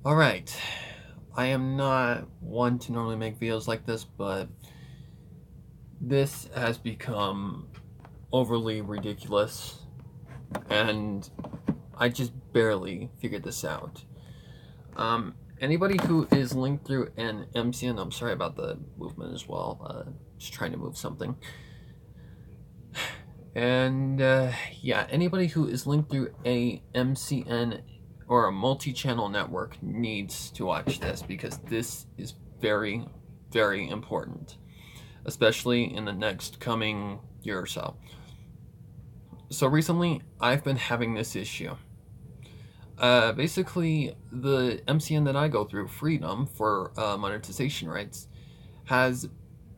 Alright, I am not one to normally make videos like this, but this has become overly ridiculous, and I just barely figured this out. Anybody who is linked through an MCN, I'm sorry about the movement as well, just trying to move something. And yeah, anybody who is linked through a MCN or a multi-channel network needs to watch this, because this is very, very important, especially in the next coming year or so. So recently, I've been having this issue. Basically, the MCN that I go through, Freedom, for monetization rights, has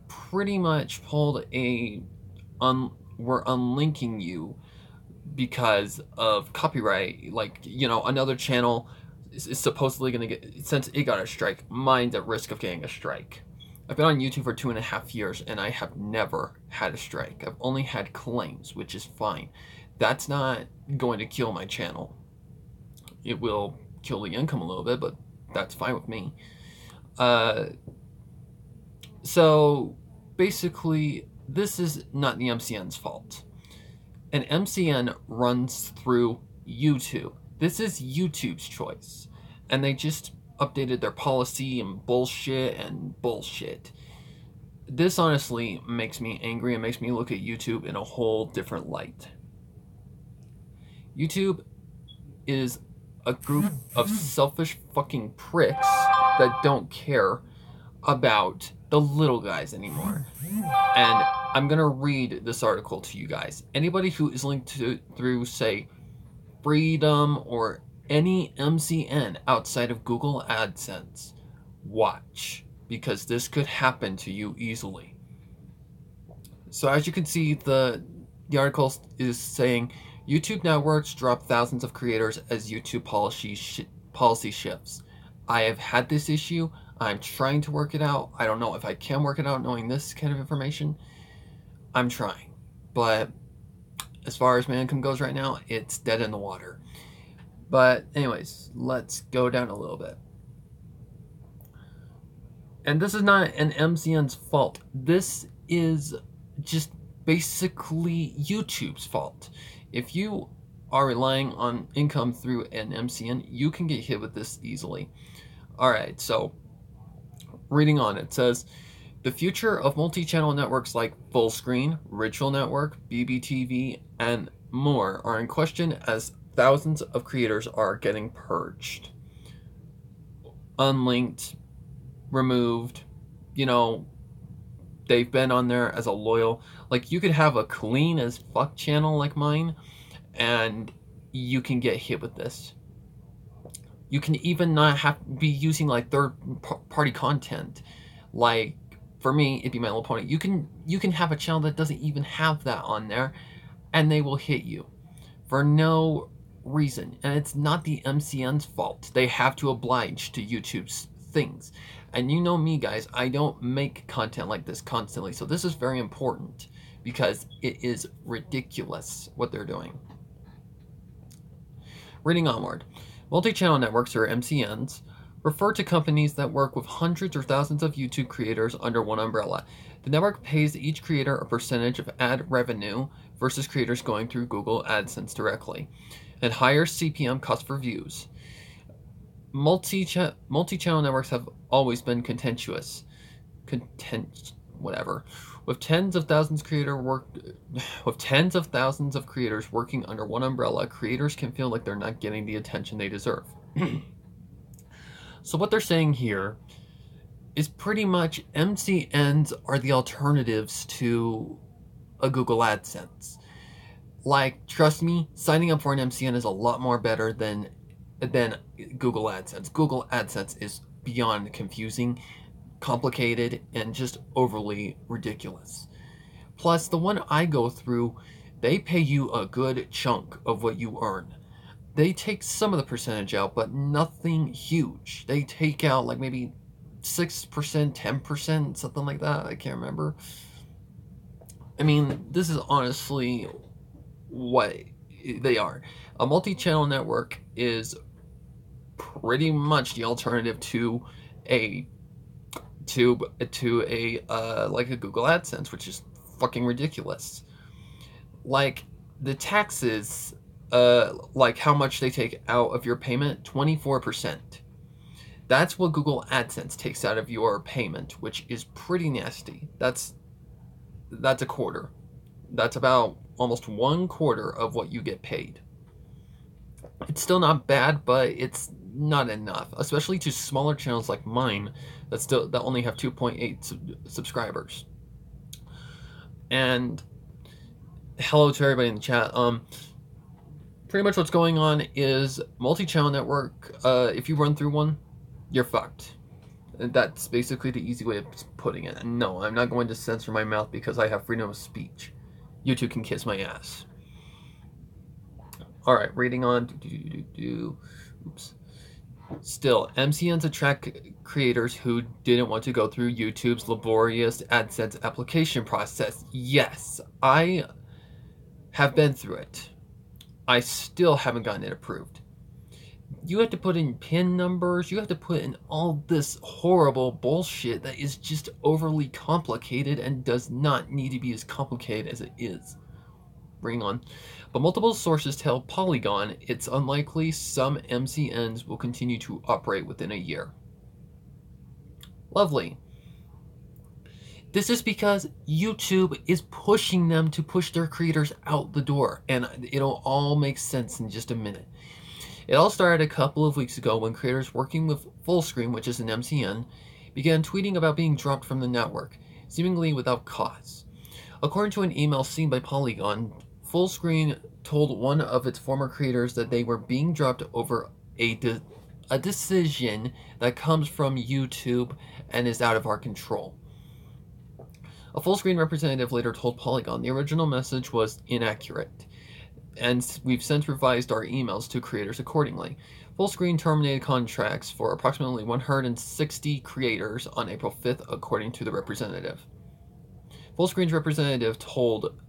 pretty much pulled we're unlinking you because of copyright. Like, another channel is supposedly going to get, since it got a strike, mine's at risk of getting a strike. I've been on YouTube for 2.5 years and I have never had a strike. I've only had claims, which is fine. That's not going to kill my channel. It will kill the income a little bit, but that's fine with me. So basically, this is not the MCN's fault. An MCN runs through YouTube. This is YouTube's choice. And they just updated their policy and bullshit. This honestly makes me angry and makes me look at YouTube in a whole different light. YouTube is a group of selfish fucking pricks that don't care about the little guys anymore. And I'm gonna read this article to you guys. Anybody who is linked through, say, Freedom or any MCN outside of Google AdSense, watch, because this could happen to you easily. So as you can see, the article is saying YouTube networks drop thousands of creators as YouTube policy shifts. I have had this issue. I'm trying to work it out. I don't know if I can work it out knowing this kind of information. I'm trying. But as far as my income goes right now, it's dead in the water. But anyways, let's go down a little bit. And this is not an MCN's fault. This is just basically YouTube's fault. If you are relying on income through an MCN, you can get hit with this easily. Alright, so reading on, it says, the future of multi-channel networks like Fullscreen, Ritual Network, BBTV, and more are in question as thousands of creators are getting purged, unlinked, removed. They've been on there as a loyal, like, you could have a clean as fuck channel like mine and you can get hit with this. You can even not have to be using like third-party content. Like, for me, it'd be My Little Pony. You can have a channel that doesn't even have that on there, and they will hit you for no reason. And it's not the MCN's fault. They have to oblige to YouTube's things. And you know me, guys, I don't make content like this constantly. So this is very important because it is ridiculous what they're doing. Reading onward. Multi-channel networks, or MCNs, refer to companies that work with hundreds or thousands of YouTube creators under one umbrella. The network pays each creator a percentage of ad revenue versus creators going through Google AdSense directly, and higher CPM cost per views. Multi-channel networks have always been contentious. With tens of thousands of creators working under one umbrella, creators can feel like they're not getting the attention they deserve. So what they're saying here is pretty much MCNs are the alternatives to a Google AdSense. Like, trust me, signing up for an MCN is a lot more better than Google AdSense. Google AdSense is beyond confusing, complicated, and just overly ridiculous. Plus, the one I go through, they pay you a good chunk of what you earn. They take some of the percentage out, but nothing huge. They take out like maybe 6%, 10%, something like that. I can't remember. I mean, this is honestly what they are. A multi-channel network is pretty much the alternative to a like a Google AdSense, which is fucking ridiculous. Like the taxes, like how much they take out of your payment, 24%. That's what Google AdSense takes out of your payment, which is pretty nasty. That's a quarter. That's about almost 1/4 of what you get paid. It's still not bad, but it's not enough, especially to smaller channels like mine that only have 2.8 subscribers. And hello to everybody in the chat. Pretty much what's going on is multi-channel network. If you run through one, you're fucked. That's basically the easy way of putting it. And no, I'm not going to censor my mouth because I have freedom of speech. You two can kiss my ass. Alright, reading on. Oops. Still, MCNs attract creators who didn't want to go through YouTube's laborious AdSense application process. Yes, I have been through it. I still haven't gotten it approved. You have to put in PIN numbers, you have to put in all this horrible bullshit that is just overly complicated and does not need to be as complicated as it is. Bring on. But multiple sources tell Polygon it's unlikely some MCNs will continue to operate within a year. Lovely. This is because YouTube is pushing them to push their creators out the door, and it'll all make sense in just a minute. It all started a couple of weeks ago when creators working with Fullscreen, which is an MCN, began tweeting about being dropped from the network, seemingly without cause. According to an email seen by Polygon, Fullscreen told one of its former creators that they were being dropped over a decision that comes from YouTube and is out of our control. A Fullscreen representative later told Polygon the original message was inaccurate, and we've since revised our emails to creators accordingly. Fullscreen terminated contracts for approximately 160 creators on April 5th, according to the representative. Fullscreen's representative told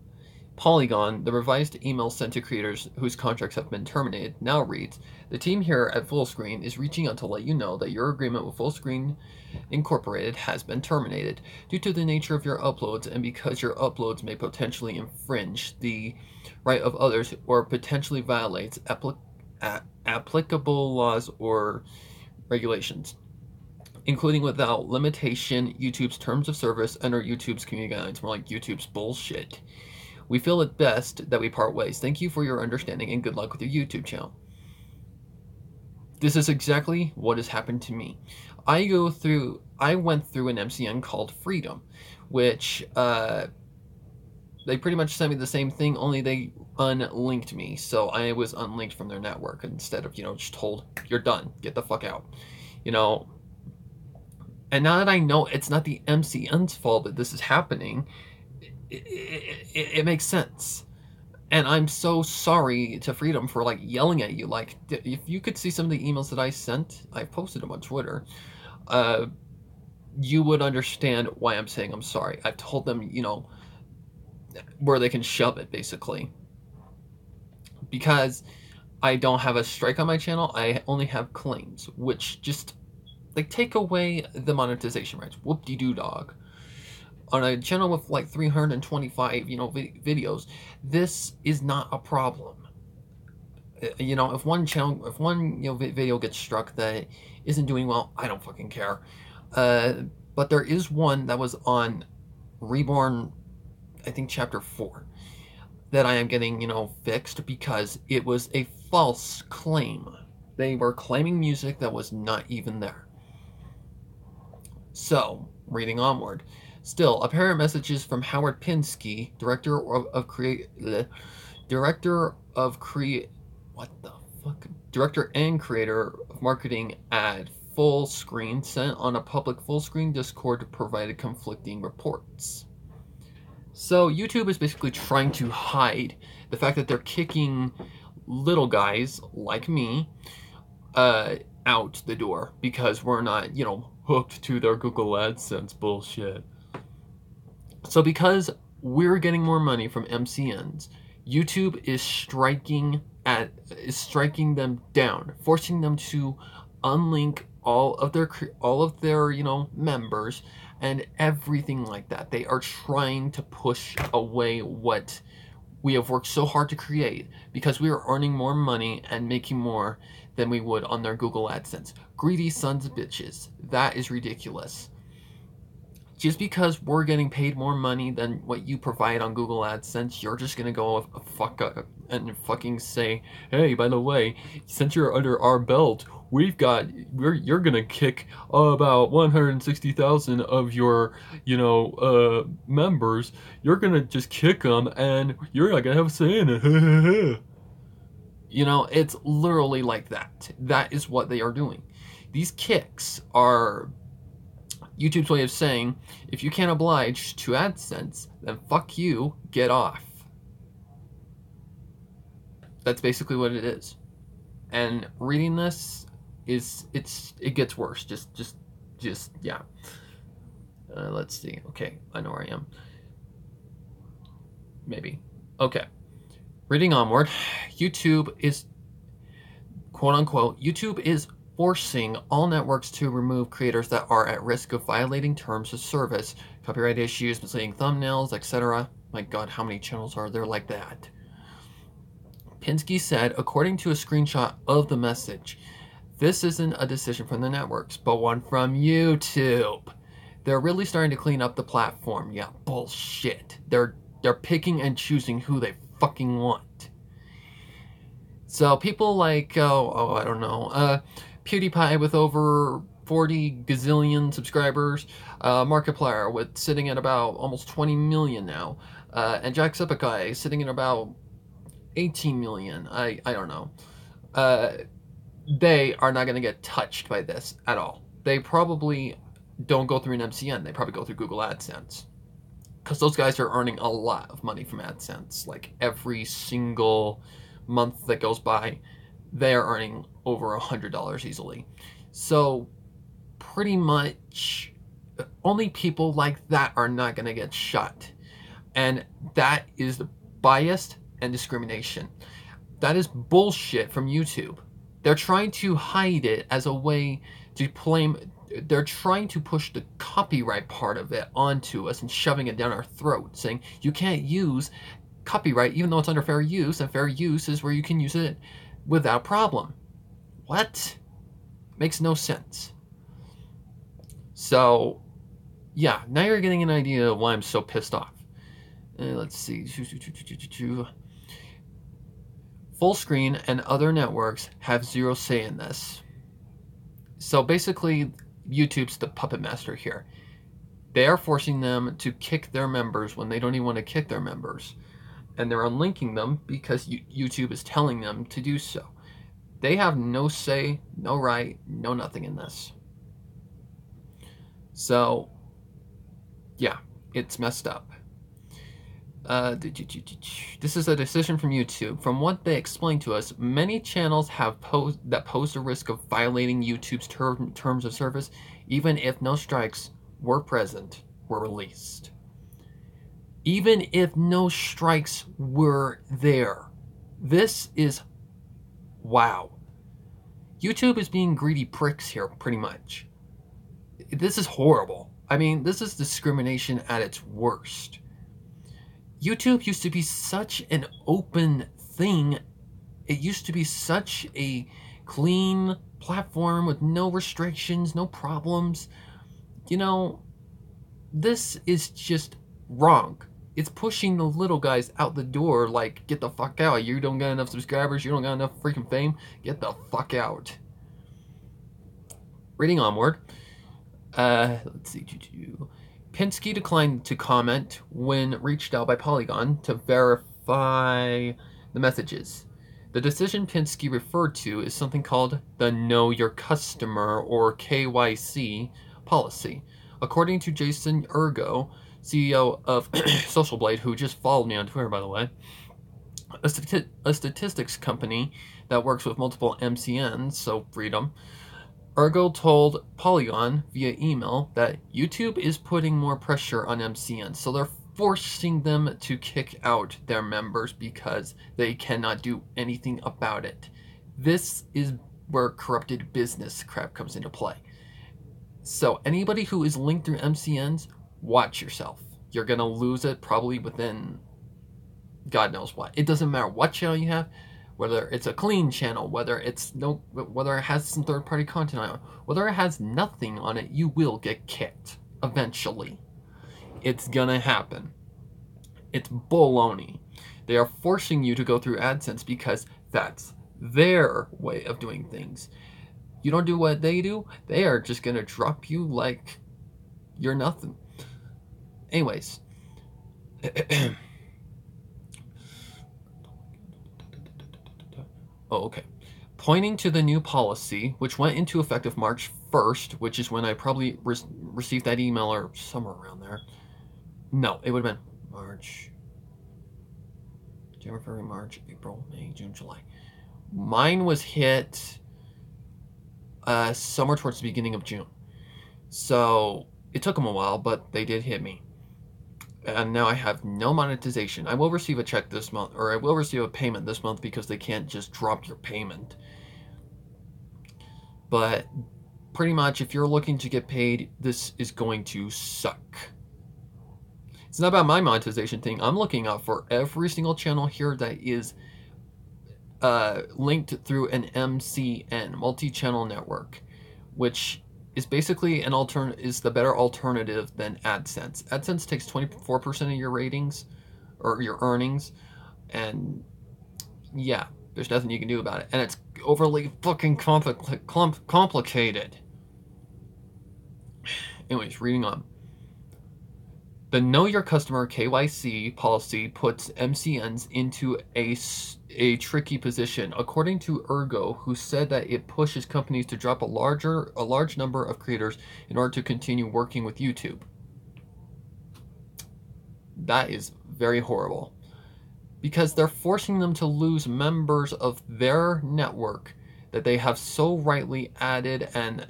Polygon the revised email sent to creators whose contracts have been terminated now reads, "The team here at Fullscreen is reaching out to let you know that your agreement with Fullscreen Incorporated has been terminated due to the nature of your uploads and because your uploads may potentially infringe the right of others or potentially violates applicable laws or regulations, including without limitation YouTube's terms of service and or YouTube's community guidelines." More like YouTube's bullshit. "We feel it best that we part ways. Thank you for your understanding and good luck with your YouTube channel." This is exactly what has happened to me. I went through an MCN called Freedom, which they pretty much sent me the same thing, only they unlinked me. So I was unlinked from their network instead of, just told, "You're done. Get the fuck out." And now that I know it's not the MCN's fault that this is happening, it makes sense. And I'm so sorry to Freedom for yelling at you. If you could see some of the emails that I sent, I posted them on Twitter, you would understand why I'm saying I'm sorry. I've told them, where they can shove it, basically. Because I don't have a strike on my channel, I only have claims, which just, take away the monetization rights. Whoop-de-doo dog. On a channel with 325 videos, this is not a problem. If one video gets struck that isn't doing well, I don't fucking care. But there is one that was on Reborn, I think chapter 4, that I am getting fixed because it was a false claim. They were claiming music that was not even there. So, reading onward. Still, apparent messages from Howard Pinsky, director and creator of marketing at Fullscreen, sent on a public Fullscreen Discord, provided conflicting reports. So YouTube is basically trying to hide the fact that they're kicking little guys like me out the door because we're not, hooked to their Google AdSense bullshit. So because we're getting more money from MCNs, YouTube is striking is striking them down, forcing them to unlink all of their members and everything like that. They are trying to push away what we have worked so hard to create because we are earning more money and making more than we would on their Google AdSense. Greedy sons of bitches. That is ridiculous. Just because we're getting paid more money than what you provide on Google AdSense, you're just gonna go fuck up and fucking say, hey, by the way, since you're under our belt, you're gonna kick about 160,000 of your, members. You're gonna just kick them, and you're not gonna have a say in it. It's literally like that. That is what they are doing. These kicks are YouTube's way of saying, if you can't oblige to AdSense, then fuck you, get off. That's basically what it is. And reading this it gets worse. Just yeah. Let's see. Okay, I know where I am. Maybe. Okay. Reading onward, YouTube is, quote unquote, YouTube is forcing all networks to remove creators that are at risk of violating terms of service, copyright issues, misleading thumbnails, etc. My God, how many channels are there like that? Pinsky said, according to a screenshot of the message, this isn't a decision from the networks, but one from YouTube. They're really starting to clean up the platform. Yeah, bullshit. They're picking and choosing who they fucking want. So people like, I don't know, PewDiePie with over 40 gazillion subscribers, Markiplier with sitting at about almost 20 million now, and Jacksepticeye sitting at about 18 million. I don't know. They are not going to get touched by this at all. They probably don't go through an MCN. They probably go through Google AdSense. Because those guys are earning a lot of money from AdSense. Like every single month that goes by, they are earning over $100 easily. So pretty much only people like that are not going to get shut. And that is biased and discrimination. That is bullshit from YouTube. They're trying to hide it as a way to claim. They're trying to push the copyright part of it onto us and shoving it down our throat, saying you can't use copyright even though it's under fair use, and fair use is where you can use it without problem. What? Makes no sense. So, yeah, now you're getting an idea of why I'm so pissed off. Let's see. Fullscreen and other networks have zero say in this. So basically, YouTube's the puppet master here. They are forcing them to kick their members when they don't even want to kick their members. And they're unlinking them because YouTube is telling them to do so. They have no say, no right, no nothing in this. So, yeah, it's messed up. This is a decision from YouTube. From what they explained to us, many channels have pose a risk of violating YouTube's terms of service, even if no strikes were released. Even if no strikes were there. This is, wow. YouTube is being greedy pricks here, pretty much. This is horrible. I mean, this is discrimination at its worst. YouTube used to be such an open thing. It used to be such a clean platform with no restrictions, no problems. This is just wrong. It's pushing the little guys out the door like, get the fuck out. You don't got enough subscribers. You don't got enough freaking fame. Get the fuck out. Reading onward. Let's see. Pinsky declined to comment when reached out by Polygon to verify the messages. The decision Pinsky referred to is something called the Know Your Customer, or KYC, policy. According to Jason Ergo, CEO of Social Blade, who just followed me on Twitter, by the way, a statistics company that works with multiple MCNs, so Freedom, Ergo told Polygon via email that YouTube is putting more pressure on MCN, so they're forcing them to kick out their members because they cannot do anything about it. This is where corrupted business crap comes into play. So anybody who is linked through MCNs, watch yourself. You're going to lose it probably within God knows what. It doesn't matter what channel you have, whether it's a clean channel, whether it has some third-party content on it, whether it has nothing on it, you will get kicked eventually. It's gonna happen. It's baloney. They are forcing you to go through AdSense because that's their way of doing things. You don't do what they do, they are just gonna drop you like you're nothing. Anyways. Oh, okay. Pointing to the new policy, which went into effect of March 1st, which is when I probably received that email or somewhere around there. No, it would have been March, January, February, March, April, May, June, July. Mine was hit somewhere towards the beginning of June. So it took them a while, but they did hit me. And now I have no monetization. I will receive a check this month, or I will receive a payment this month because they can't just drop your payment. But pretty much, if you're looking to get paid, this is going to suck. It's not about my monetization thing. I'm looking out for every single channel here that is linked through an MCN, multi-channel network, which is basically is the better alternative than AdSense. AdSense takes 24% of your ratings or your earnings, and yeah, there's nothing you can do about it. And it's overly fucking complicated. Anyways, reading on. The Know Your Customer KYC policy puts MCNs into a tricky position, according to Ergo, who said that it pushes companies to drop a large number of creators in order to continue working with YouTube. That is very horrible, because they're forcing them to lose members of their network that they have so rightly added, and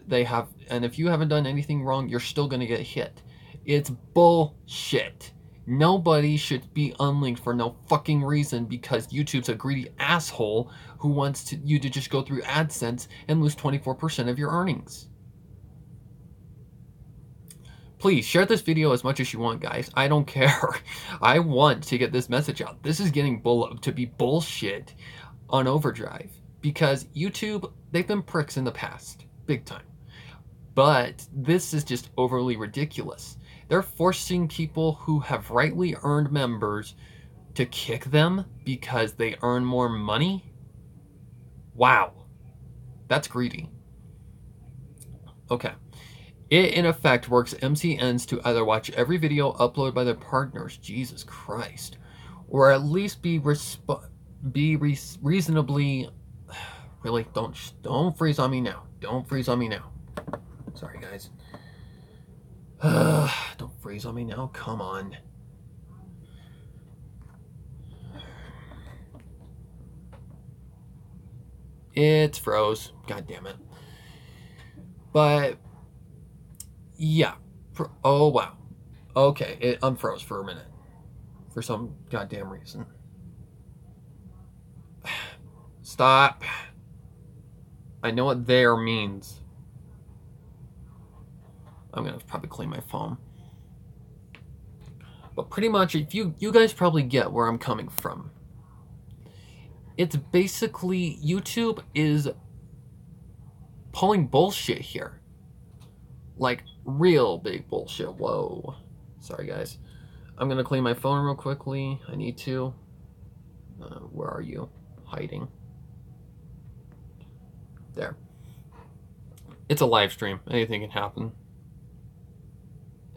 if you haven't done anything wrong, you're still going to get hit. It's bullshit. Nobody should be unlinked for no fucking reason because YouTube's a greedy asshole who wants you to just go through AdSense and lose 24% of your earnings. Please share this video as much as you want, guys. I don't care. I want to get this message out. This is getting to be bullshit on overdrive because YouTube, they've been pricks in the past, big time. But this is just overly ridiculous. They're forcing people who have rightly earned members to kick them because they earn more money? Wow. That's greedy. Okay. It, in effect, works MCNs to either watch every video uploaded by their partners, Jesus Christ, or at least be reasonably... Really, don't freeze on me now. Don't freeze on me now. Sorry, guys. Don't freeze on me now. Come on. It's froze. God damn it. But yeah. Oh wow. Okay, it unfroze for a minute. For some goddamn reason. Stop. I know what there means. I'm gonna probably clean my phone. But pretty much, if you guys probably get where I'm coming from. It's basically YouTube is pulling bullshit here. Like real big bullshit. Whoa. Sorry guys. I'm gonna clean my phone real quickly. I need to. Where are you? Hiding. There. It's a live stream. Anything can happen.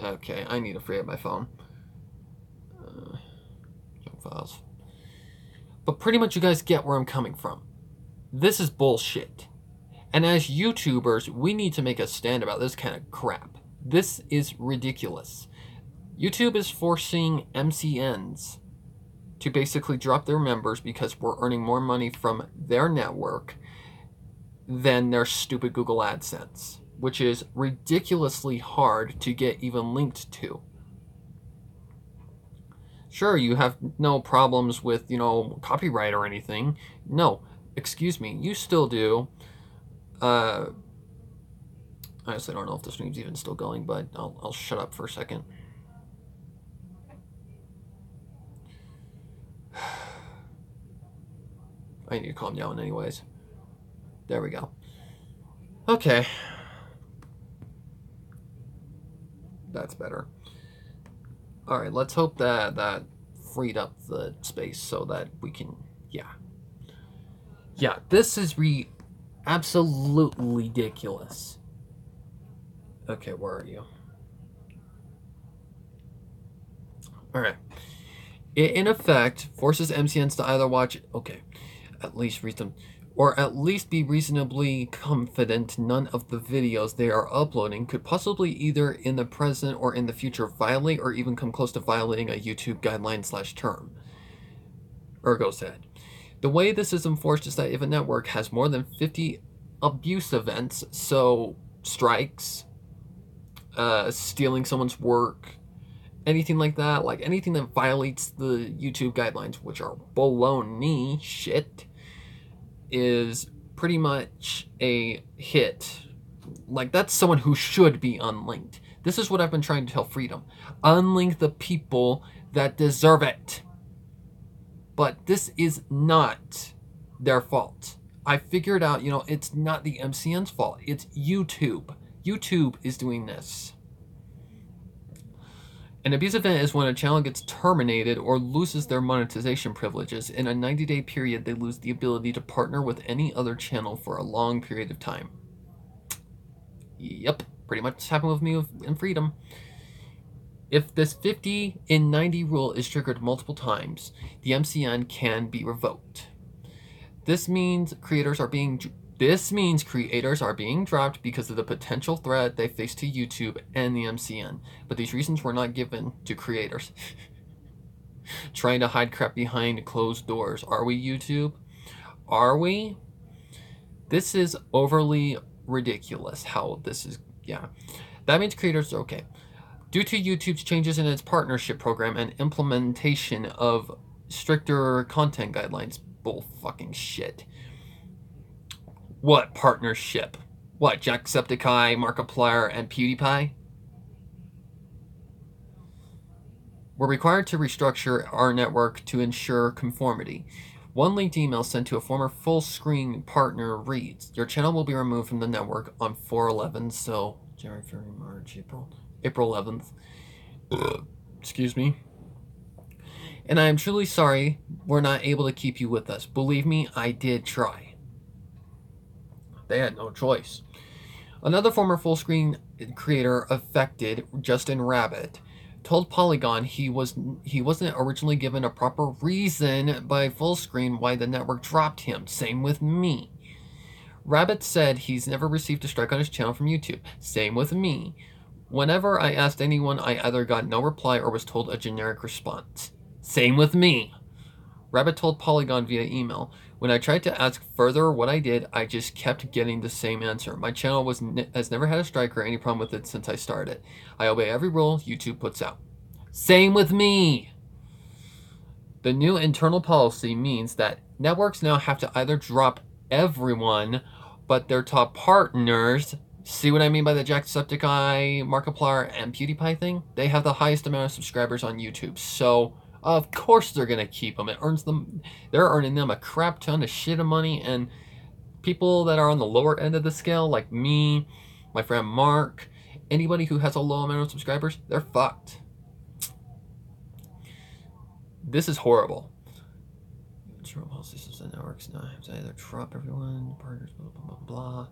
Okay, I need to free up my phone. Junk files. But pretty much you guys get where I'm coming from. This is bullshit. And as YouTubers, we need to make a stand about this kind of crap. This is ridiculous. YouTube is forcing MCNs to basically drop their members because we're earning more money from their network than their stupid Google AdSense, which is ridiculously hard to get even linked to. Sure, you have no problems with, copyright or anything. No, excuse me, you still do. I honestly don't know if the stream's even still going, but I'll shut up for a second. I need to calm down anyways. There we go. Okay. That's better. Alright, let's hope that freed up the space so that we can, yeah. Yeah, this is absolutely ridiculous. Okay, where are you? Alright. It, in effect, forces MCNs to either watch, okay, at least read them, or at least be reasonably confident none of the videos they are uploading could possibly either in the present or in the future violate or even come close to violating a YouTube guideline/term. Ergo said. The way this is enforced is that if a network has more than 50 abuse events, so strikes, stealing someone's work, anything like that, like anything that violates the YouTube guidelines, which are baloney shit, is pretty much a hit. Like, that's someone who should be unlinked. This is what I've been trying to tell Freedom. Unlink the people that deserve it. But this is not their fault. I figured out, it's not the MCN's fault. It's YouTube. YouTube is doing this. An abuse event is when a channel gets terminated or loses their monetization privileges. In a 90-day period, they lose the ability to partner with any other channel for a long period of time. Yep, pretty much happened with me in Freedom. If this 50 in 90 rule is triggered multiple times, the MCN can be revoked. This means creators are being dropped because of the potential threat they face to YouTube and the MCN. But these reasons were not given to creators. Trying to hide crap behind closed doors. Are we, YouTube? Are we? This is overly ridiculous how this is, yeah. That means creators are okay. Due to YouTube's changes in its partnership program and implementation of stricter content guidelines. Bull fucking shit. What partnership? What, Jacksepticeye, Markiplier, and PewDiePie? We're required to restructure our network to ensure conformity. One leaked email sent to a former full-screen partner reads, your channel will be removed from the network on 4/11, so January, February, March, April 11th. Excuse me. And I am truly sorry we're not able to keep you with us. Believe me, I did try. They had no choice. Another former full-screen creator affected, Justin Rabbit, told Polygon he wasn't originally given a proper reason by Fullscreen why the network dropped him. Same with me. Rabbit said he's never received a strike on his channel from YouTube. Same with me. Whenever I asked anyone, I either got no reply or was told a generic response. Same with me. Rabbit told Polygon via email, when I tried to ask further what I did, I just kept getting the same answer. My channel has never had a strike or any problem with it since I started. I obey every rule YouTube puts out. Same with me. The new internal policy means that networks now have to either drop everyone but their top partners. See what I mean by the Jacksepticeye, Markiplier, and PewDiePie thing? They have the highest amount of subscribers on YouTube, so of course they're gonna keep them. They're earning them a crap ton of shit of money, and people that are on the lower end of the scale, like me, my friend Mark, anybody who has a low amount of subscribers, they're fucked. This is horrible. Systems and networks now have to either drop everyone, partners, blah blah blah blah.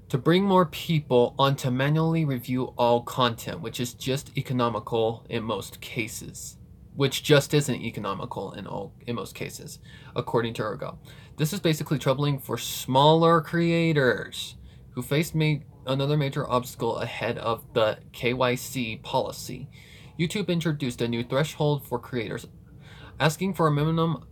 To bring more people on to manually review all content, which is just economical in most cases. Which just isn't economical in most cases, according to Ergo. This is basically troubling for smaller creators who face another major obstacle ahead of the KYC policy. YouTube introduced a new threshold for creators, asking for a minimum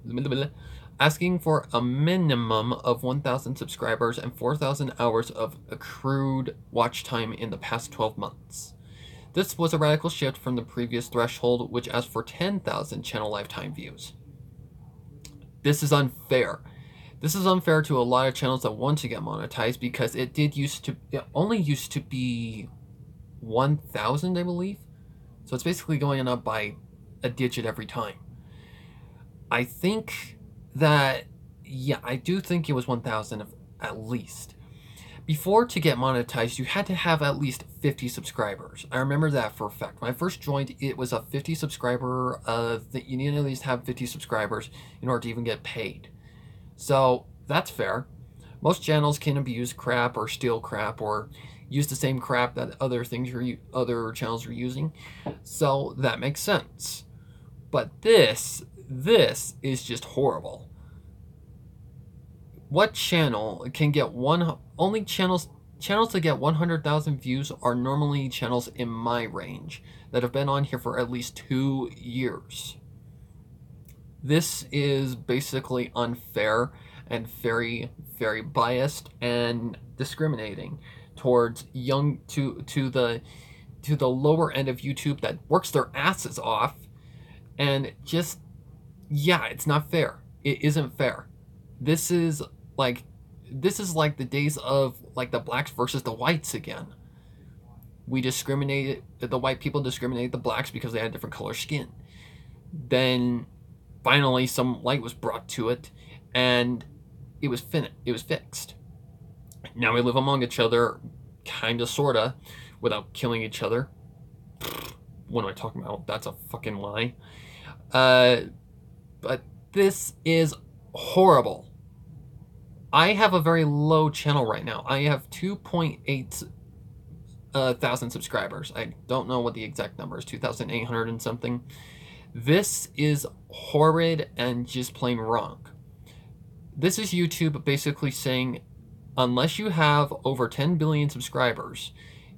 of 1,000 subscribers and 4,000 hours of accrued watch time in the past 12 months. This was a radical shift from the previous threshold, which asked for 10,000 channel lifetime views. This is unfair. This is unfair to a lot of channels that want to get monetized, because it only used to be 1,000, I believe. So it's basically going up by a digit every time. I think that, yeah, I do think it was 1,000 at least. Before, to get monetized, you had to have at least 50 subscribers. I remember that for a fact. When I first joined, it was a 50 subscriber, that you need to at least have 50 subscribers in order to even get paid. So that's fair. Most channels can abuse crap or steal crap or use the same crap that other channels are using. So that makes sense. But this is just horrible. What channel can get channels that get 100,000 views are normally channels in my range that have been on here for at least 2 years. This is basically unfair and very, very biased and discriminating towards to the lower end of YouTube that works their asses off, and just, yeah, it's not fair. It isn't fair. This is like the days of like the blacks versus the whites again. The white people discriminated the blacks because they had different color skin. Then finally some light was brought to it, and it was fixed. Now we live among each other, kinda, sorta, without killing each other. What am I talking about? That's a fucking lie. But this is horrible. I have a very low channel right now. I have 2.8 thousand subscribers. I don't know what the exact number is, 2,800 and something. This is horrid and just plain wrong. This is YouTube basically saying, unless you have over 10 billion subscribers,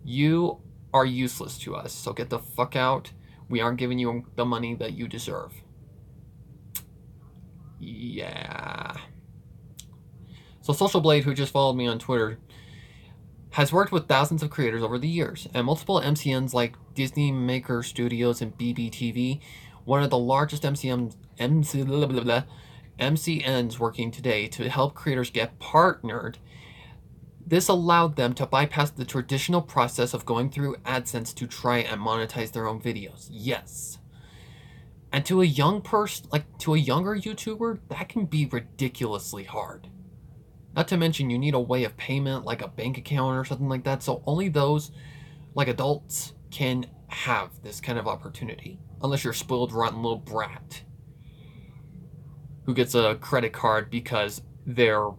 you are useless to us. So get the fuck out. We aren't giving you the money that you deserve. Yeah. So Social Blade, who just followed me on Twitter, has worked with thousands of creators over the years, and multiple MCNs like Disney Maker Studios and BBTV, one of the largest MCNs working today to help creators get partnered. This allowed them to bypass the traditional process of going through AdSense to try and monetize their own videos. Yes. And to a young person, to a younger YouTuber, that can be ridiculously hard. Not to mention you need a way of payment, like a bank account or something like that, so only those, like adults, can have this kind of opportunity. Unless you're a spoiled, rotten little brat who gets a credit card because they're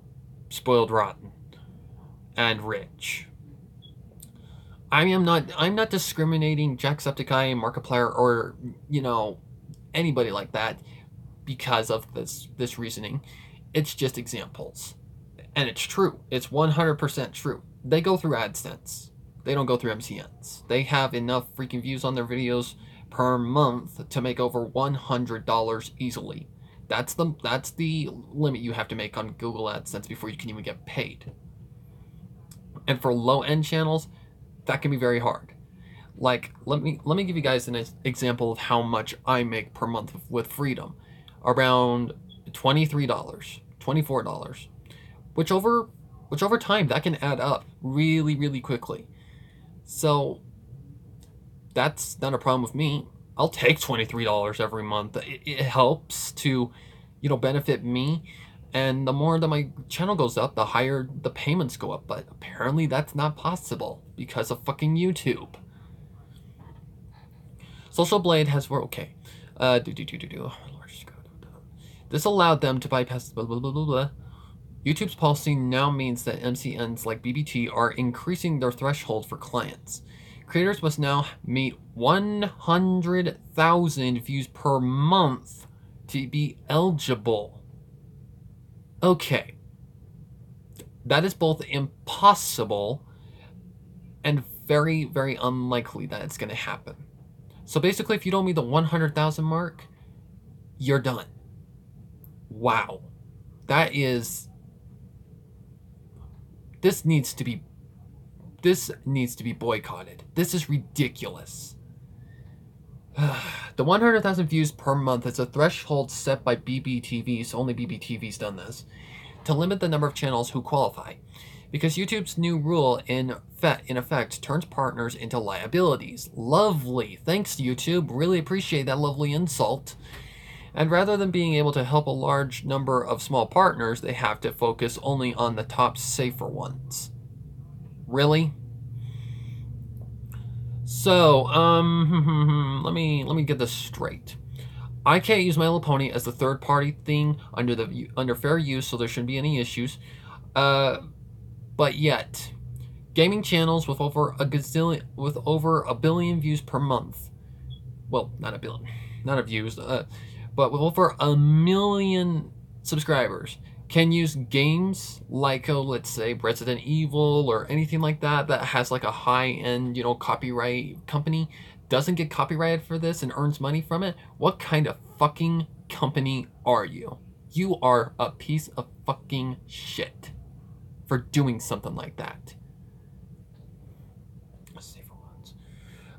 spoiled, rotten, and rich. I'm not discriminating Jacksepticeye, Markiplier, or, anybody like that because of this reasoning. It's just examples. And it's true. It's 100% true. They go through AdSense. They don't go through MCNs. They have enough freaking views on their videos per month to make over $100 easily. That's the limit you have to make on Google AdSense before you can even get paid. And for low-end channels, that can be very hard. Like, let me give you guys an example of how much I make per month with Freedom. Around $23, $24. Which over time, that can add up really, really quickly. So that's not a problem with me. I'll take $23 every month. It helps to, benefit me. And the more that my channel goes up, the higher the payments go up. But apparently that's not possible because of fucking YouTube. Social Blade has worked. Okay. This allowed them to bypass blah, blah, blah, blah, blah. YouTube's policy now means that MCNs like BBT are increasing their threshold for clients. Creators must now meet 100,000 views per month to be eligible. Okay. That is both impossible and very, very unlikely that it's going to happen. So basically, if you don't meet the 100,000 mark, you're done. Wow. This needs to be This needs to be boycotted. This is ridiculous. The 100,000 views per month is a threshold set by BBTV, so only BBTV's done this, to limit the number of channels who qualify. Because YouTube's new rule in effect turns partners into liabilities. Lovely. Thanks, YouTube. Really appreciate that lovely insult. And rather than being able to help a large number of small partners, they have to focus only on the top safer ones. Really? So, let me get this straight. I can't use My Little Pony as the third-party thing under fair use, so there shouldn't be any issues. But yet, gaming channels with over a billion views per month. Well, not a billion, not views, but with over 1 million subscribers can use games like, let's say, Resident Evil or anything like that has like a high-end, copyright company, doesn't get copyrighted for this and earns money from it. What kind of fucking company are you? You are a piece of fucking shit for doing something like that.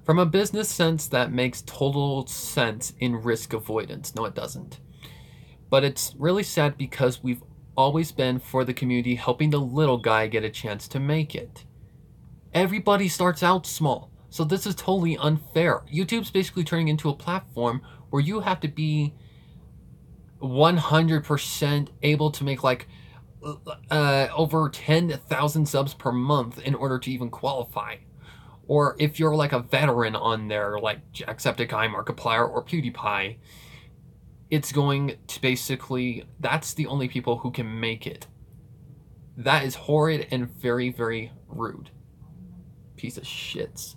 From a business sense, that makes total sense in risk avoidance. No, it doesn't. But it's really sad because we've always been for the community, helping the little guy get a chance to make it. Everybody starts out small, so this is totally unfair. YouTube's basically turning into a platform where you have to be 100% able to make like over 10,000 subs per month in order to even qualify. Or if you're like a veteran on there, like Jacksepticeye, Markiplier, or PewDiePie, it's going to basically, that's the only people who can make it. That is horrid and very, very rude. Piece of shits.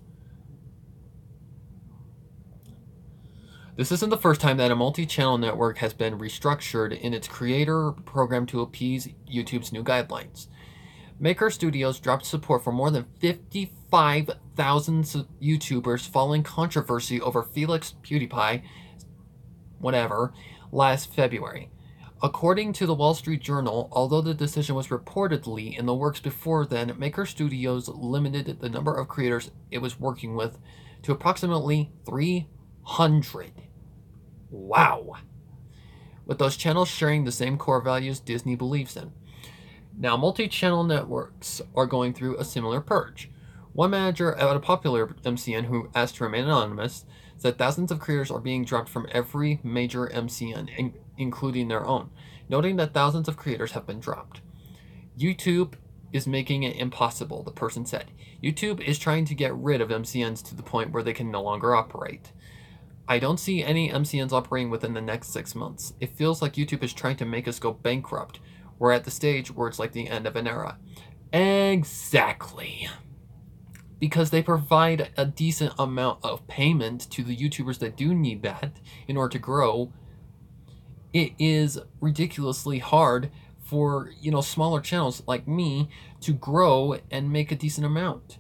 This isn't the first time that a multi-channel network has been restructured in its creator program to appease YouTube's new guidelines. Maker Studios dropped support for more than 55,000 YouTubers following controversy over Felix PewDiePie, whatever, last February. According to the Wall Street Journal, although the decision was reportedly in the works before then, Maker Studios limited the number of creators it was working with to approximately 300. Wow. With those channels sharing the same core values Disney believes in. Now, multi-channel networks are going through a similar purge. One manager at a popular MCN who asked to remain anonymous said thousands of creators are being dropped from every major MCN, including their own, noting that thousands of creators have been dropped. YouTube is making it impossible, the person said. YouTube is trying to get rid of MCNs to the point where they can no longer operate. I don't see any MCNs operating within the next 6 months. It feels like YouTube is trying to make us go bankrupt. We're at the stage where it's like the end of an era. Exactly. Because they provide a decent amount of payment to the YouTubers that do need that in order to grow. It is ridiculously hard for, smaller channels like me to grow and make a decent amount.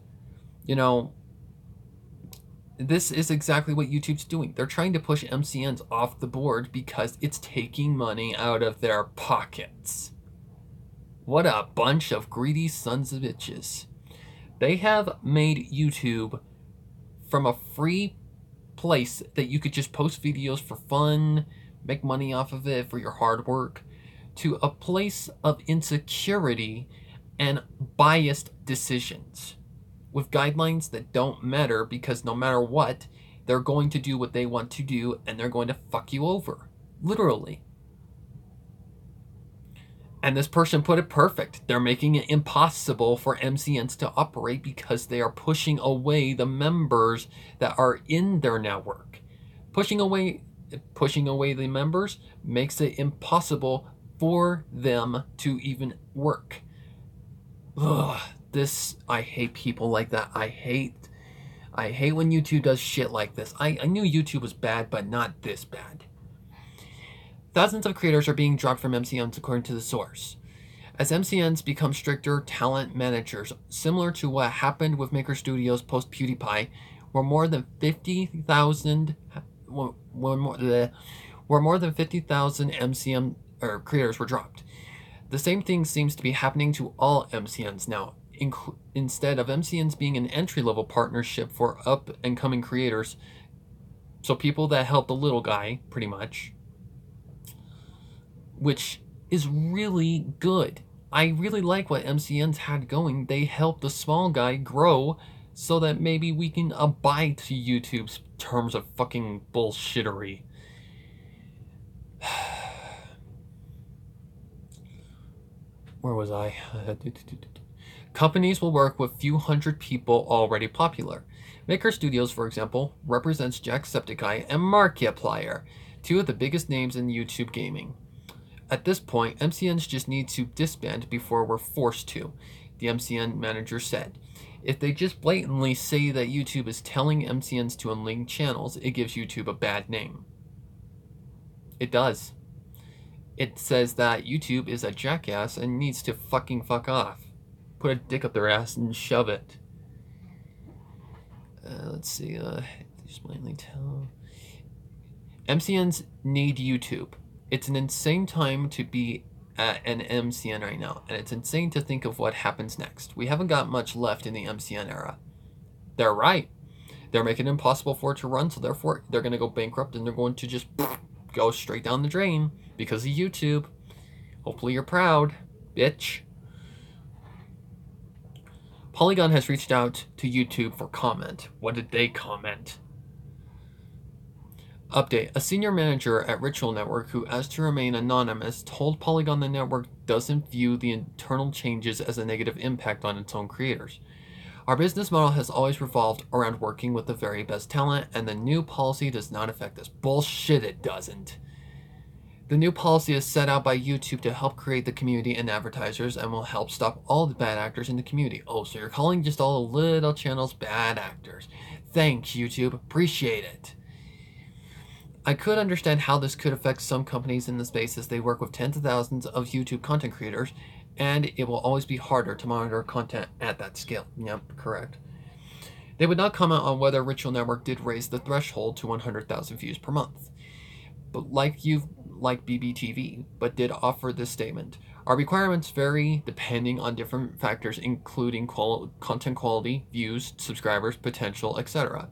This is exactly what YouTube's doing. They're trying to push MCNs off the board because it's taking money out of their pockets. What a bunch of greedy sons of bitches. They have made YouTube from a free place that you could just post videos for fun, make money off of it for your hard work, to a place of insecurity and biased decisions with guidelines that don't matter because no matter what, they're going to do what they want to do and they're going to fuck you over. Literally. And this person put it perfect. They're making it impossible for MCNs to operate because they are pushing away the members that are in their network. Pushing away the members makes it impossible for them to even work. Ugh, I hate people like that. I hate when YouTube does shit like this. I knew YouTube was bad, but not this bad. Thousands of creators are being dropped from MCNs according to the source. As MCNs become stricter talent managers, similar to what happened with Maker Studios post PewDiePie, where more than 50,000 MCN creators were dropped. The same thing seems to be happening to all MCNs now. instead of MCNs being an entry-level partnership for up-and-coming creators, so people that help the little guy, pretty much, which is really good. I really like what MCNs had going. They help the small guy grow so that maybe we can abide to YouTube's terms of fucking bullshittery. Where was I? Companies will work with few hundred people already popular. Maker Studios, for example, represents Jacksepticeye and Markiplier, two of the biggest names in YouTube gaming. At this point, MCNs just need to disband before we're forced to, the MCN manager said. If they just blatantly say that YouTube is telling MCNs to unlink channels, it gives YouTube a bad name. It does. It says that YouTube is a jackass and needs to fucking fuck off. Put a dick up their ass and shove it. Let's see. Just blatantly tell. MCNs need YouTube. It's an insane time to be at an MCN right now, and it's insane to think of what happens next. We haven't got much left in the MCN era. They're right. They're making it impossible for it to run, so therefore they're going to go bankrupt and they're going to just go straight down the drain because of YouTube. Hopefully you're proud, bitch. Polygon has reached out to YouTube for comment. What did they comment? Update. A senior manager at Ritual Network who asked to remain anonymous told Polygon the network doesn't view the internal changes as a negative impact on its own creators. Our business model has always revolved around working with the very best talent, and the new policy does not affect this. Bullshit, it doesn't. The new policy is set out by YouTube to help create the community and advertisers and will help stop all the bad actors in the community. Oh, so you're calling just all the little channels bad actors. Thanks, YouTube. Appreciate it. I could understand how this could affect some companies in the space as they work with tens of thousands of YouTube content creators, and it will always be harder to monitor content at that scale. Yep, correct. They would not comment on whether Ritual Network did raise the threshold to 100,000 views per month, but like BBTV, but did offer this statement. Our requirements vary depending on different factors, including content quality, views, subscribers, potential, etc.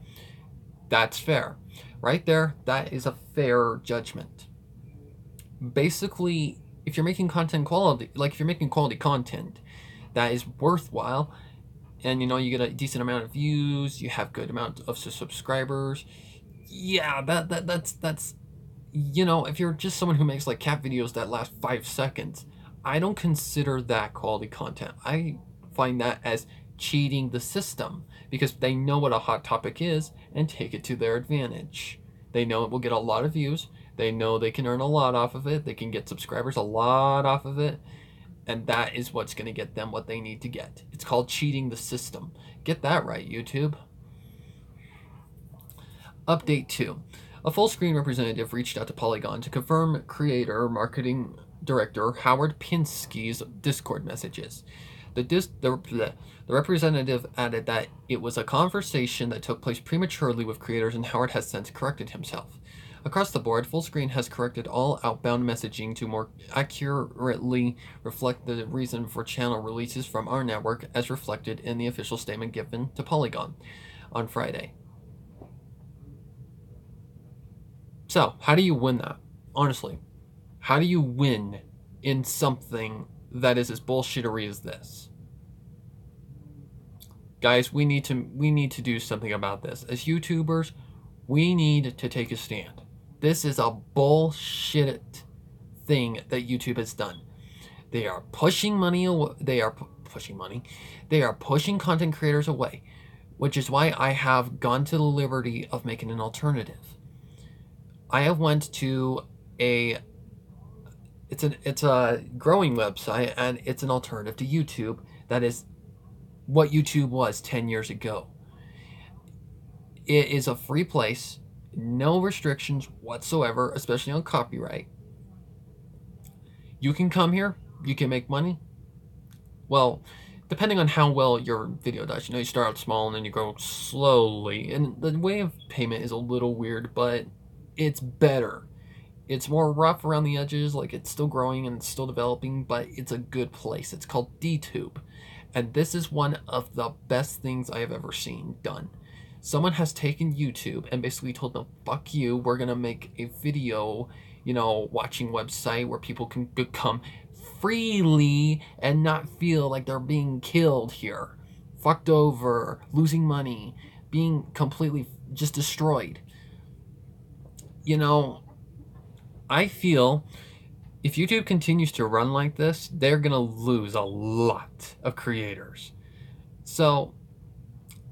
That's fair. Right there, that is a fair judgment. Basically, if you're making content quality, like if you're making quality content that is worthwhile, and you get a decent amount of views, you have good amount of subscribers, yeah, that's if you're just someone who makes like cat videos that last 5 seconds, I don't consider that quality content. I find that as cheating the system because they know what a hot topic is and take it to their advantage. They know it will get a lot of views. They know they can earn a lot off of it. They can get subscribers a lot off of it. And that is what's going to get them what they need to get. It's called cheating the system. Get that right, YouTube. Update 2. A full-screen representative reached out to Polygon to confirm creator marketing director Howard Pinsky's Discord messages. The representative added that it was a conversation that took place prematurely with creators, and Howard has since corrected himself. Across the board, Fullscreen has corrected all outbound messaging to more accurately reflect the reason for channel releases from our network as reflected in the official statement given to Polygon on Friday. So, how do you win that? Honestly, how do you win in something that is as bullshittery as this? Guys, we need to do something about this. As YouTubers, we need to take a stand. This is a bullshit thing that YouTube has done. They are pushing money away. They are pushing content creators away, which is why I have gone to the liberty of making an alternative. I have went to it's a growing website, and it's an alternative to YouTube that is what YouTube was 10 years ago. It is a free place, no restrictions whatsoever, especially on copyright. You can come here, you can make money. Well, depending on how well your video does. You start out small and then you grow slowly. And the way of payment is a little weird, but it's better. It's more rough around the edges, like it's still growing and it's still developing, but it's a good place. It's called DTube. And this is one of the best things I have ever seen done. Someone has taken YouTube and basically told them, fuck you, we're gonna make a video, watching website where people can come freely and not feel like they're being killed here, fucked over, losing money, being completely just destroyed. I feel if YouTube continues to run like this, they're gonna lose a lot of creators. So,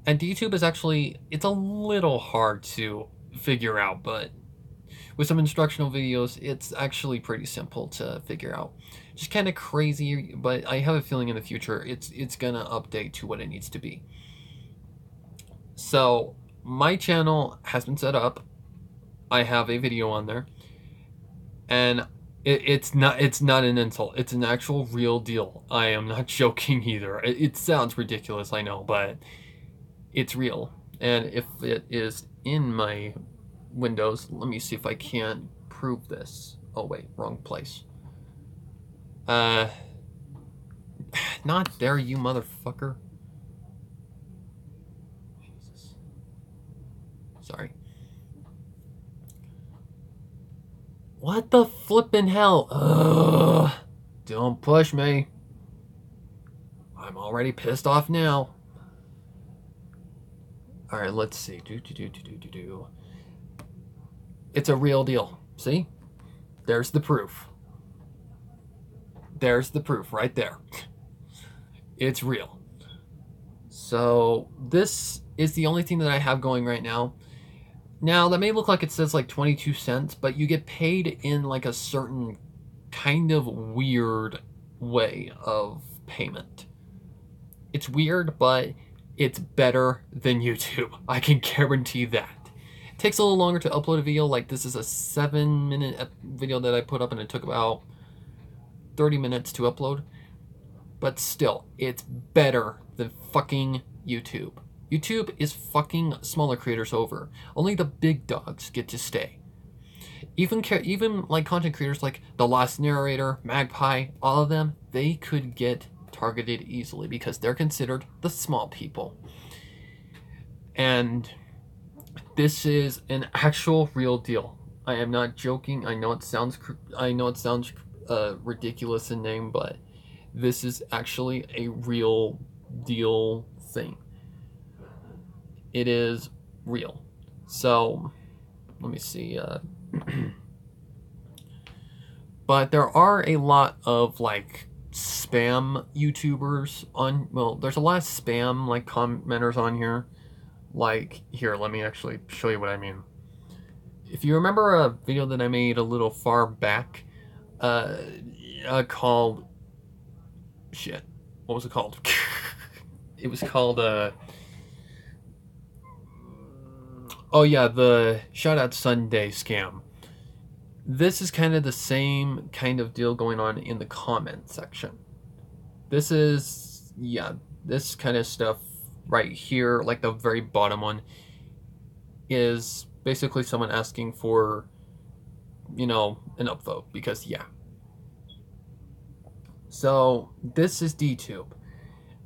and YouTube is actually, it's a little hard to figure out, but with some instructional videos, it's actually pretty simple to figure out. Just kind of crazy, but I have a feeling in the future it's gonna update to what it needs to be. So my channel has been set up. I have a video on there, and it's not an insult. It's an actual real deal. I am not joking either. It sounds ridiculous, I know, but it's real. And if it is in my Windows, let me see if I can prove this. Oh wait, wrong place. Not there, you motherfucker. Jesus. Sorry. What the flippin' hell? Ugh. Don't push me. I'm already pissed off now. Alright, let's see. It's a real deal. See? There's the proof. There's the proof right there. It's real. So this is the only thing that I have going right now. Now, that may look like it says like 22 cents, but you get paid in like a certain kind of weird way of payment. It's weird, but it's better than YouTube. I can guarantee that. It takes a little longer to upload a video. Like, this is a 7-minute video that I put up, and it took about 30 minutes to upload. But still, it's better than fucking YouTube. YouTube is fucking smaller creators over. Only the big dogs get to stay. Even like content creators like The Last Narrator, Magpie, all of them, they could get targeted easily because they're considered the small people. And this is an actual real deal. I am not joking. I know it sounds ridiculous in name, but this is actually a real deal thing. It is real. So let me see. But there are a lot of like spam YouTubers on. Well, there's a lot of spam like commenters on here. Like, here, let me actually show you what I mean. If you remember a video that I made a little far back, called shit. What was it called? It was called oh yeah, the Shout Out Sunday scam. This is kind of the same kind of deal going on in the comment section. This is, yeah, this kind of stuff right here, like the very bottom one, is basically someone asking for, an upvote, because yeah. So this is DTube,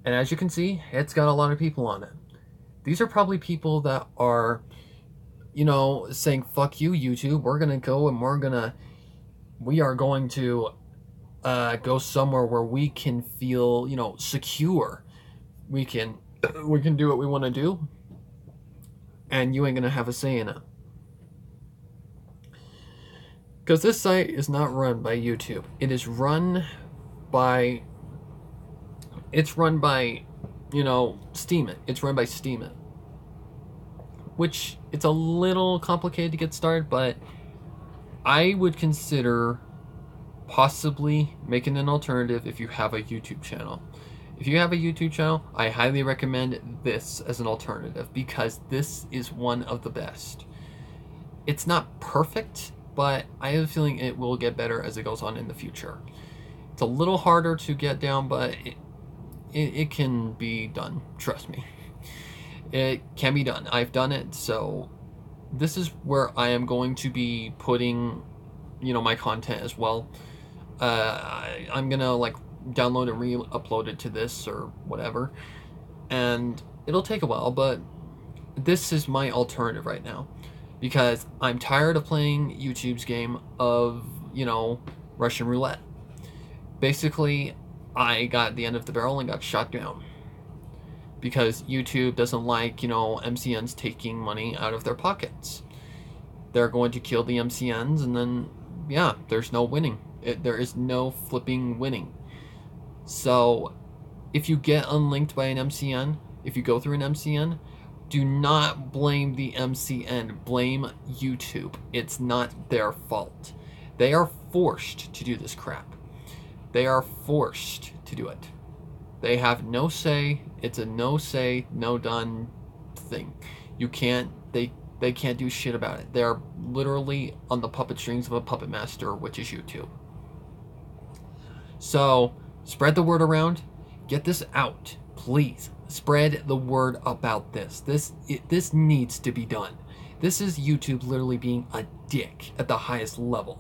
and as you can see, it's got a lot of people on it. These are probably people that are, saying, fuck you, YouTube, we're gonna go and we are going to go somewhere where we can feel, secure. We can do what we want to do, and you ain't gonna have a say in it. Because this site is not run by YouTube. It is run by, Steemit. It's run by Steemit. Which, it's a little complicated to get started, but I would consider possibly making an alternative if you have a YouTube channel. If you have a YouTube channel, I highly recommend this as an alternative, because this is one of the best. It's not perfect, but I have a feeling it will get better as it goes on in the future. It's a little harder to get down, but it can be done. Trust me. It can be done. I've done it, so this is where I am going to be putting, my content as well. I'm gonna download and re-upload it to this or whatever, and it'll take a while, but this is my alternative right now, because I'm tired of playing YouTube's game of, you know, Russian roulette. Basically, I got the end of the barrel and got shot down because YouTube doesn't like, you know, MCNs taking money out of their pockets. They're going to kill the MCNs, and then, yeah, there's no winning. There is no flipping winning. So, if you get unlinked by an MCN, if you go through an MCN, do not blame the MCN. Blame YouTube. It's not their fault. They are forced to do this crap. They are forced to do it. They have no say. It's a no say, no done thing. You can't, they can't do shit about it. They're literally on the puppet strings of a puppet master, which is YouTube. So, spread the word around. Get this out, please. Spread the word about this. This needs to be done. This is YouTube literally being a dick at the highest level.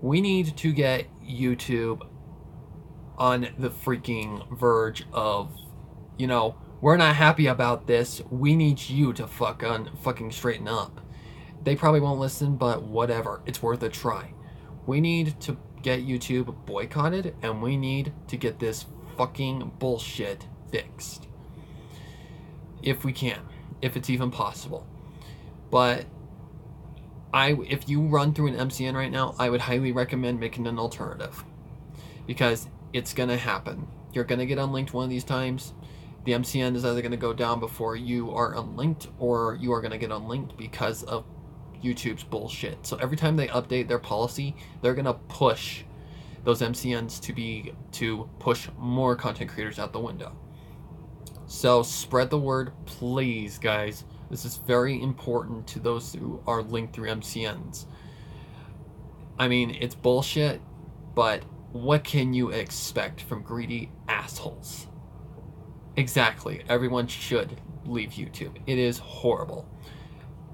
We need to get YouTube on the freaking verge of, you know, we're not happy about this. We need you to fucking straighten up. They probably won't listen, but whatever. It's worth a try. We need to get YouTube boycotted, and we need to get this fucking bullshit fixed. If we can. If it's even possible. But if you run through an MCN right now, I would highly recommend making an alternative. Because it's going to happen. You're going to get unlinked one of these times. The MCN is either going to go down before you are unlinked, or you are going to get unlinked because of YouTube's bullshit. So every time they update their policy, they're going to push those MCNs to push more content creators out the window. So spread the word, please, guys. This is very important to those who are linked through MCNs. I mean, it's bullshit, but what can you expect from greedy assholes? Exactly. Everyone should leave YouTube. It is horrible.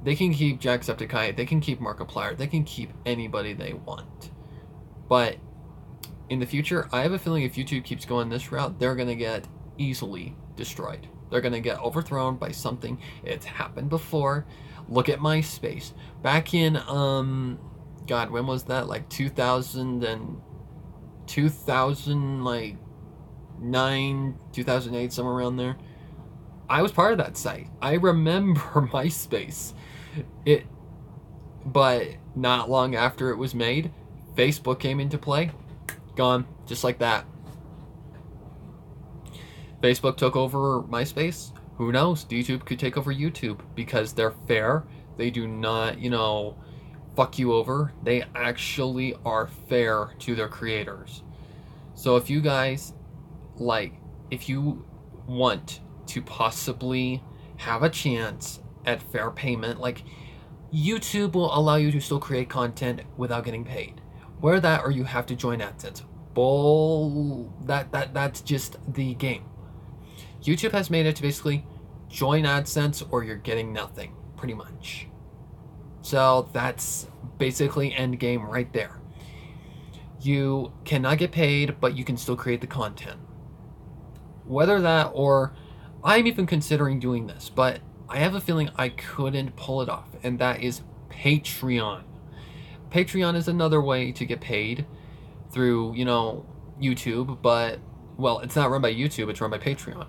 They can keep Jacksepticeye, they can keep Markiplier, they can keep anybody they want. But in the future, I have a feeling if YouTube keeps going this route, they're going to get easily destroyed. They're going to get overthrown by something. It's happened before. Look at MySpace. Back in, God, when was that? Like 2000, like 2009, 2008, somewhere around there. I was part of that site. I remember MySpace. But not long after it was made, Facebook came into play. Gone, just like that. Facebook took over MySpace. Who knows? YouTube could take over YouTube because they're fair. They do not, you know, fuck you over. They actually are fair to their creators. So if you guys, if you want to possibly have a chance at fair payment, YouTube will allow you to still create content without getting paid. Wear that, or you have to join AdSense. That's just the game. YouTube has made it to basically join AdSense or you're getting nothing, pretty much. So that's basically end game right there. You cannot get paid, but you can still create the content. Whether that, or I'm even considering doing this, but I have a feeling I couldn't pull it off, and that is Patreon. Patreon is another way to get paid through, you know, YouTube, but, well, it's not run by YouTube, it's run by Patreon.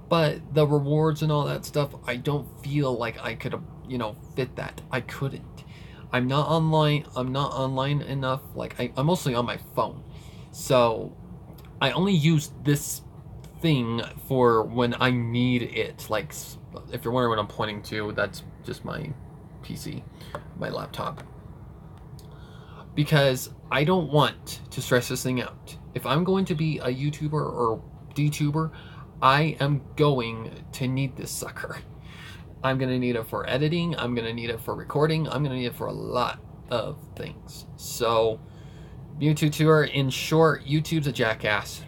But the rewards and all that stuff, I don't feel like I could, you know, fit that. I couldn't. I'm not online enough. I'm mostly on my phone. So I only use this thing for when I need it. Like, if you're wondering what I'm pointing to, that's just my PC, my laptop. Because I don't want to stress this thing out. If I'm going to be a YouTuber or DTuber, I am going to need this sucker. I'm going to need it for editing. I'm going to need it for recording. I'm going to need it for a lot of things. So, YouTube Tour, in short, YouTube's a jackass.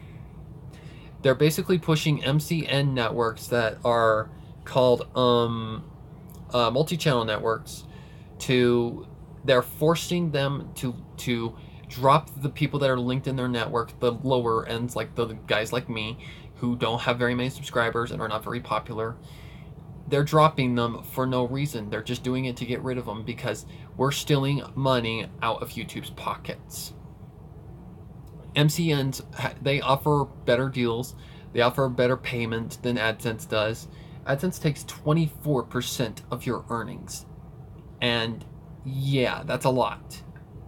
They're basically pushing MCN networks that are called multi-channel networks they're forcing them to drop the people that are linked in their network, the lower ends, like the guys like me, who don't have very many subscribers and are not very popular. They're dropping them for no reason. They're just doing it to get rid of them because we're stealing money out of YouTube's pockets. MCNs, they offer better deals. They offer better payment than AdSense does. AdSense takes 24% of your earnings. And yeah, that's a lot.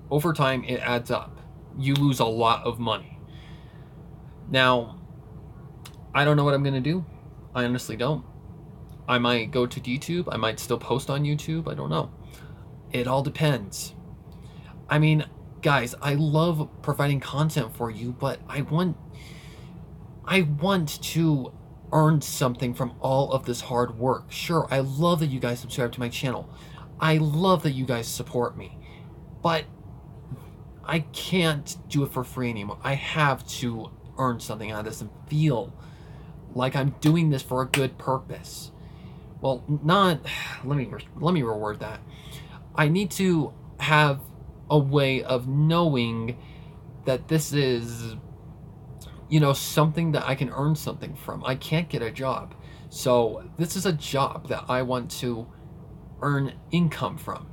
Over time, it adds up. You lose a lot of money. Now, I don't know what I'm going to do. I honestly don't. I might go to YouTube. I might still post on YouTube. I don't know. It all depends. I mean, guys, I love providing content for you, but I want to earn something from all of this hard work. Sure, I love that you guys subscribe to my channel. I love that you guys support me. But I can't do it for free anymore. I have to earn something out of this and feel like I'm doing this for a good purpose. Well, not, let me reword that. I need to have a way of knowing that this is, you know, something that I can earn something from. I can't get a job. So this is a job that I want to earn income from.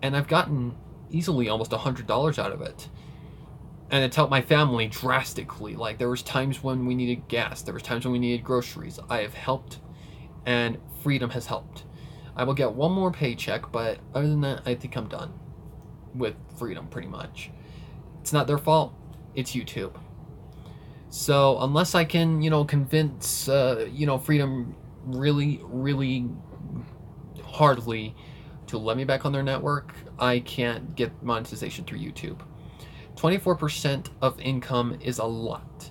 And I've gotten easily almost $100 out of it. And it's helped my family drastically. Like, there was times when we needed gas. There was times when we needed groceries. I have helped, and Freedom has helped. I will get one more paycheck, but other than that, I think I'm done with Freedom, pretty much. It's not their fault. It's YouTube. So unless I can, you know, convince, Freedom really, really hardly to let me back on their network, I can't get monetization through YouTube. 24% of income is a lot.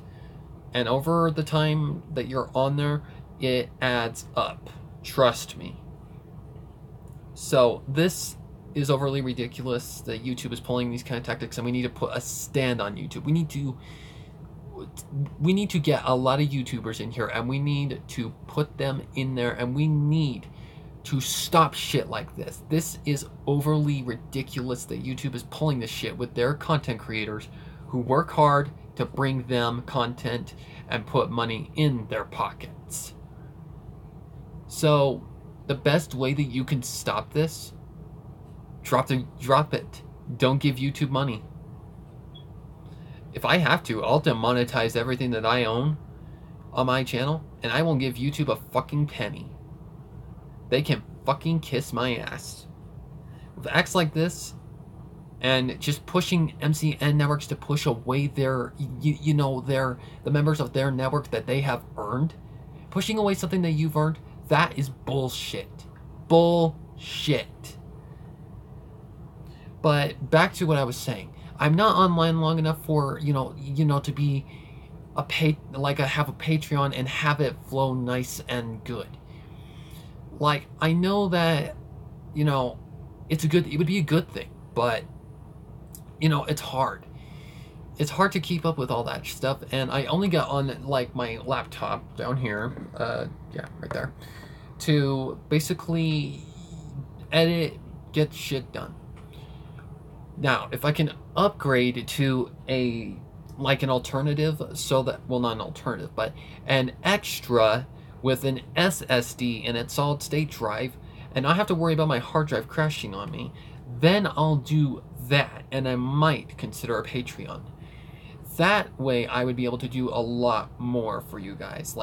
And over the time that you're on there, it adds up. Trust me. So this is overly ridiculous that YouTube is pulling these kind of tactics, and we need to put a stand on YouTube. We need to get a lot of YouTubers in here, and we need to put them in there, and we need to stop shit like this. This is overly ridiculous that YouTube is pulling this shit with their content creators who work hard to bring them content and put money in their pockets. So the best way that you can stop this, drop it. Don't give YouTube money. If I have to, I'll demonetize everything that I own on my channel, and I won't give YouTube a fucking penny. They can fucking kiss my ass. With acts like this, and just pushing MCN networks to push away their, the members of their network that they have earned, pushing away something that you've earned, that is bullshit. Bullshit. But back to what I was saying. I'm not online long enough for, to be have a Patreon and have it flow nice and good. Like, I know that, it would be a good thing, but, it's hard. It's hard to keep up with all that stuff, and I only got on, my laptop down here, right there, to basically edit, get shit done. Now, if I can upgrade to an alternative, so that, well, not an alternative, but an extra with an SSD and a solid state drive, and not have to worry about my hard drive crashing on me, then I'll do that, and I might consider a Patreon. That way, I would be able to do a lot more for you guys.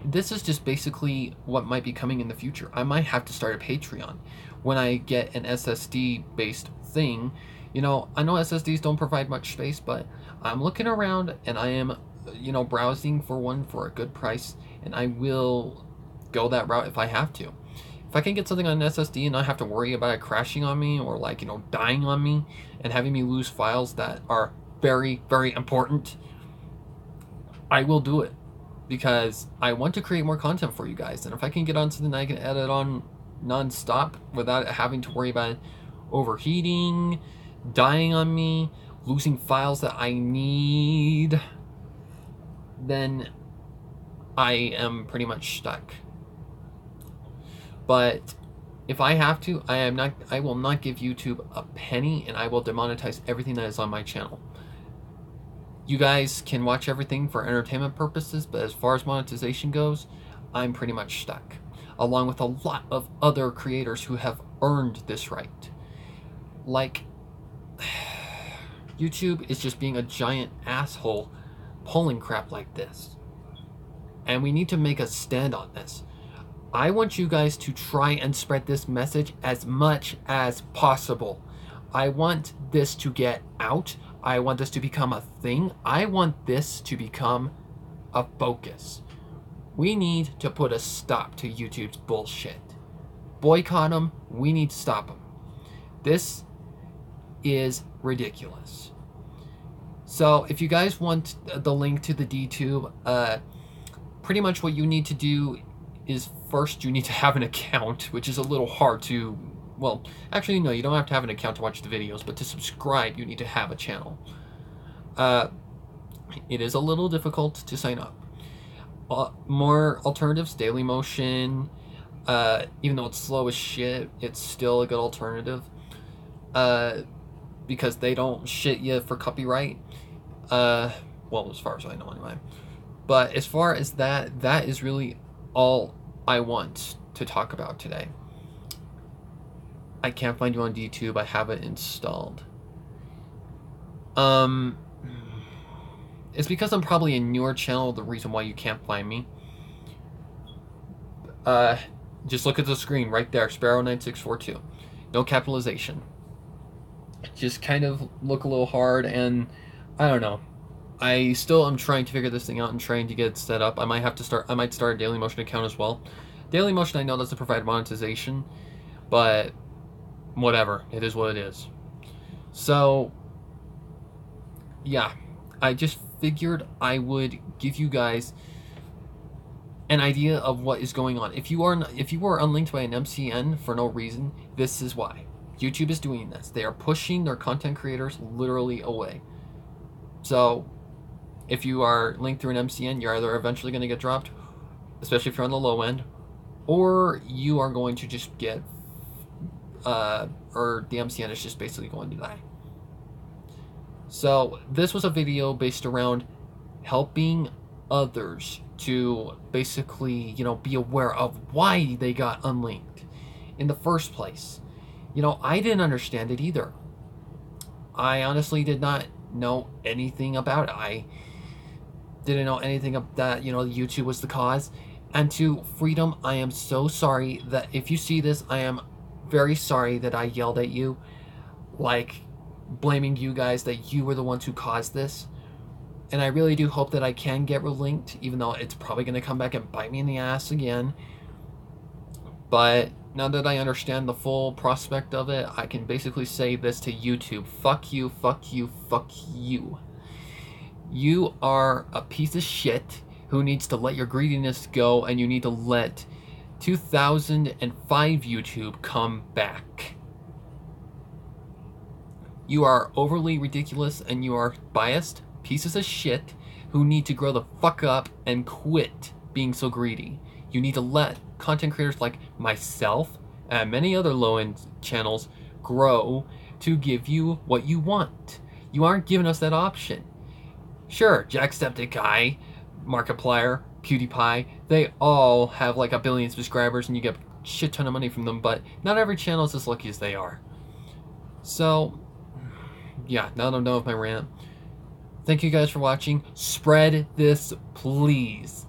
This is just basically what might be coming in the future. I might have to start a Patreon when I get an SSD-based thing. I know SSDs don't provide much space, but I'm looking around, and I am, browsing for one for a good price, and I will go that route if I have to. If I can get something on an SSD and not have to worry about it crashing on me or dying on me and having me lose files that are very, very important, I will do it because I want to create more content for you guys. And if I can get on something that I can edit on non-stop without having to worry about overheating, dying on me, losing files that I need, then I am pretty much stuck. But if I have to, I will not give YouTube a penny, and I will demonetize everything that is on my channel. You guys can watch everything for entertainment purposes, but as far as monetization goes, I'm pretty much stuck, along with a lot of other creators who have earned this right. Like, YouTube is just being a giant asshole pulling crap like this. And we need to make a stand on this. I want you guys to try and spread this message as much as possible. I want this to get out. I want this to become a thing. I want this to become a focus. We need to put a stop to YouTube's bullshit. Boycott them. We need to stop them. This is ridiculous. So if you guys want the link to the DTube, pretty much what you need to do is first you need to have an account, which is a little hard to, well, actually no, you don't have to have an account to watch the videos, but to subscribe you need to have a channel. It is a little difficult to sign up. More alternatives, Dailymotion, even though it's slow as shit, it's still a good alternative, because they don't shit you for copyright, well, as far as I know anyway. But as far as that is really all I want to talk about today. I can't find you on DTube. I have it installed. It's because I'm probably a newer channel, the reason why you can't find me. Just look at the screen right there, Sparrow9642. No capitalization. Just kind of look a little hard, and I don't know. I still am trying to figure this thing out and trying to get it set up. I might start a Dailymotion account as well. Dailymotion I know doesn't provide monetization, but whatever. It is what it is. So, yeah. I just figured I would give you guys an idea of what is going on. If you are unlinked by an MCN for no reason, this is why. YouTube is doing this. They are pushing their content creators literally away. So, if you are linked through an MCN, you're either eventually going to get dropped, especially if you're on the low end, or you are going to just get, or the MCN is just basically going to die. So this was a video based around helping others to basically, you know, be aware of why they got unlinked in the first place. You know, I didn't understand it either. I honestly did not know anything about it. I didn't know anything of that, you know, YouTube was the cause. And to Freedom, I am so sorry that if you see this, I am very sorry that I yelled at you, like blaming you guys that you were the ones who caused this. And I really do hope that I can get relinked, even though it's probably going to come back and bite me in the ass again. But now that I understand the full prospect of it, I can basically say this to YouTube. Fuck you, fuck you, fuck you. You are a piece of shit who needs to let your greediness go, and you need to let 2005 YouTube come back. You are overly ridiculous and you are biased pieces of shit who need to grow the fuck up and quit being so greedy. You need to let content creators like myself and many other low-end channels grow to give you what you want. You aren't giving us that option. Sure, Jacksepticeye, Markiplier, PewDiePie, they all have like 1 billion subscribers and you get a shit ton of money from them, but not every channel is as lucky as they are. So, yeah, now I'm done with my rant. Thank you guys for watching. Spread this, please.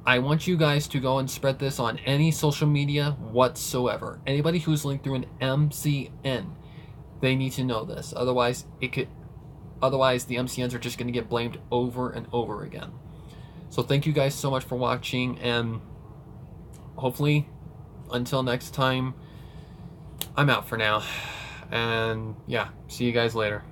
I want you guys to go and spread this on any social media whatsoever. Anybody who's linked through an MCN, they need to know this. Otherwise, the MCNs are just going to get blamed over and over again. So thank you guys so much for watching, and hopefully, until next time, I'm out for now. And yeah, see you guys later.